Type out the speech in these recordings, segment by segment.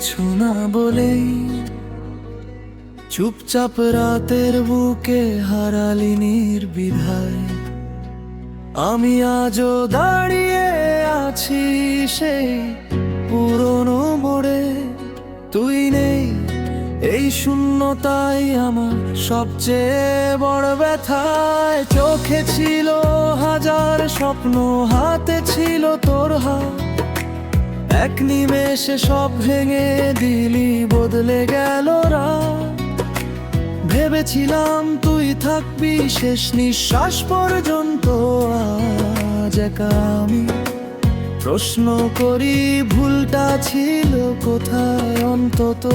কিছু না বলেই চুপচাপ রাতের বুকে হারালি নির্বিধায়। আমি আজও দাঁড়িয়ে আছি সেই পুরনো মোড়ে, তুই নেই এই শূন্যতাই আমার সবচেয়ে বড় ব্যথায়। চোখে ছিল হাজার স্বপ্ন, হাতে ছিল তোর হাত, এক নিমেষে সব ভেঙে দিলি, বদলে গেল রাত। ভেবেছিলাম তুই থাকবি শেষ নিঃশ্বাস পর্যন্ত, আজ একা আমি প্রশ্ন করি ভুলটা ছিল কোথায় অন্তত।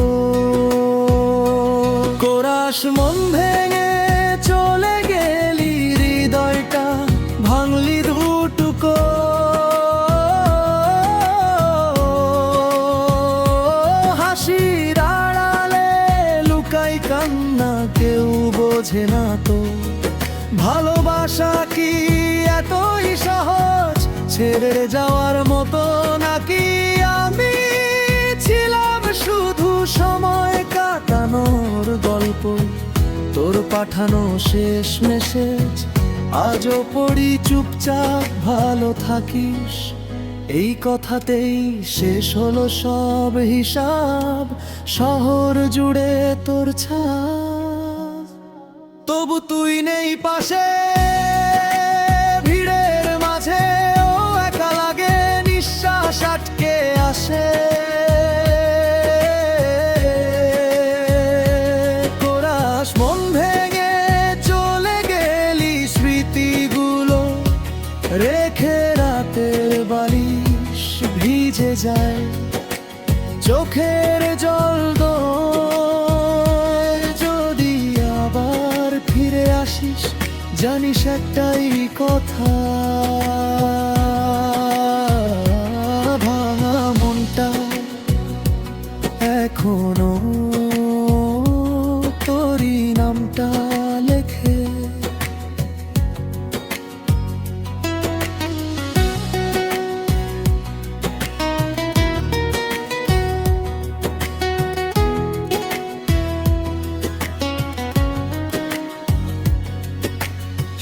কোরাস মন ভেঙে চলে গেলি, হৃদয়টা ভাঙলি দুটুকো। হাসির আড়ালে লুকাই কান্না, কেউ বোঝে না তো ভালোবাসা কি এতই সহজ ছেড়ে যাওয়ার মতো নাকি। আমি ছিলাম শুধু সময় কাটানোর গল্প, তোর পাঠানো শেষ মেসেজ আজও পড়ি চুপচাপ ভালো থাকিস। এই কথাতেই শেষ হলো সব হিসাব, শহর জুড়ে তোর ছাপ। তবু তুই নেই পাশে, ভিড়ের মাঝে ও একা লাগে, নিঃশ্বাস আটকে আসে। কোরাস মন ভেঙে চলে গেলি, স্মৃতিগুলো রেখে রাতের বালিশ ভিজে যায়, চোখের জল দোয়। যদি আবার ফিরে আসিস জানিস একটাই কথা, ভাঙা মনটা এখনো তোরই নামটা লেখে।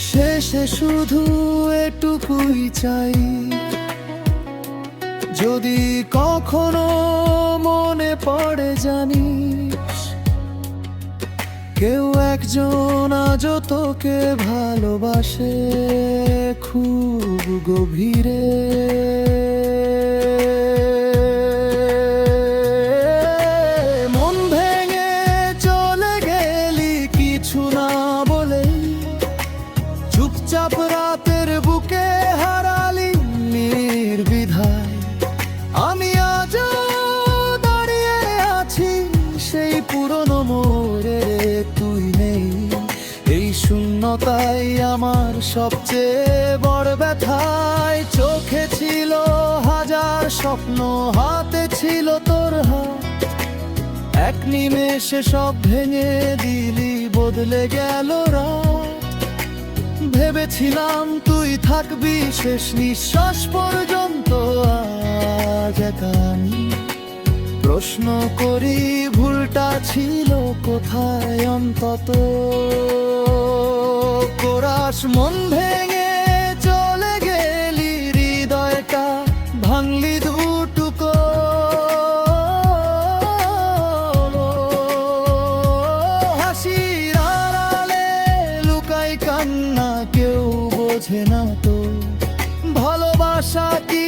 শেষে শুধু এটুকুই চাই, যদি কখনো মনে পড়ে জানিস, কেউ একজন আজও তোকে ভালোবাসে খুব গভীরে। মন ভেঙে চলে গেলি কিছু না বলে, চুপচাপ রাতের বুকে হারালি নির্বিধায়। আমি আজও দাঁড়িয়ে আছি সেই পুরনো মোড়ে, তুই নেই এই শূন্যতাই আমার সবচেয়ে বড় ব্যথায়। চোখে ছিল হাজার স্বপ্ন, হাতে ছিল তোর হাত, এক নিমেষে সব ভেঙে দিলি, বদলে গেল রাত। ভেবেছিলাম তুই থাকবি শেষ নিঃশ্বাস পর্যন্ত, আজ একা আমি প্রশ্ন করি ভুলটা ছিল কোথায় অন্তত। কোরাস মন ভেঙে চলে গেলি, হৃদয়টা ভাঙলি দুটুকো। হাসির আড়ালে লুকাই কান্না, কেউ বোঝে না তো ভালোবাসা কি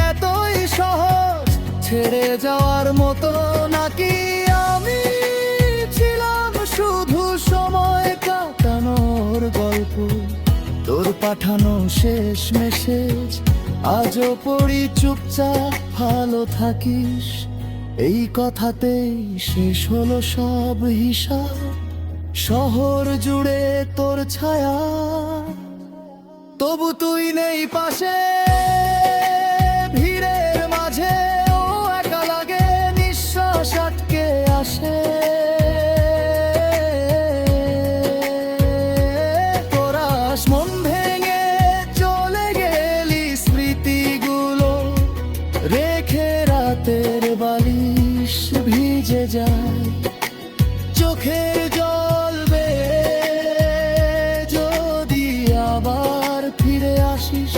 এতই সহজ ছেড়ে যাওয়ার মতো নাকি। আমি ছিলাম শুধু সময় কাটানোর গল্প, তোর পাঠানো শেষ মেসেজ আজও পড়ি চুপচাপ ভালো থাকিস। এই কথাতেই শেষ হলো সব হিসাব, শহর জুড়ে তোর ছায়া। তবু তুই নেই পাশে, ভিড়ের মাঝে ও একা লাগে, নিঃশ্বাস আটকে আসে। কোরাস মন ভেঙে চলে গেলি, স্মৃতিগুলো রেখে রাতের বালিশ চোখের জ্বলবে যদি আবার ফিরে আসিস,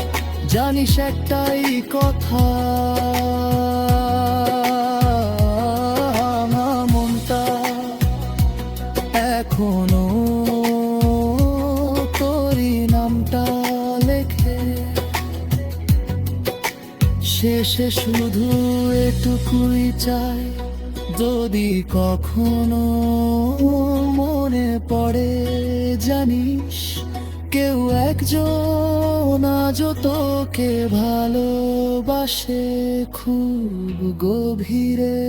জানিস একটাই কথা, আমার মনটা এখনো তোরই নামটা লেখে। শেষে শুধু এটুকুই চাই, যদি কখনো মনে পড়ে জানিস কেউ একজন আজও তোকে ভালোবাসে খুব গভীরে।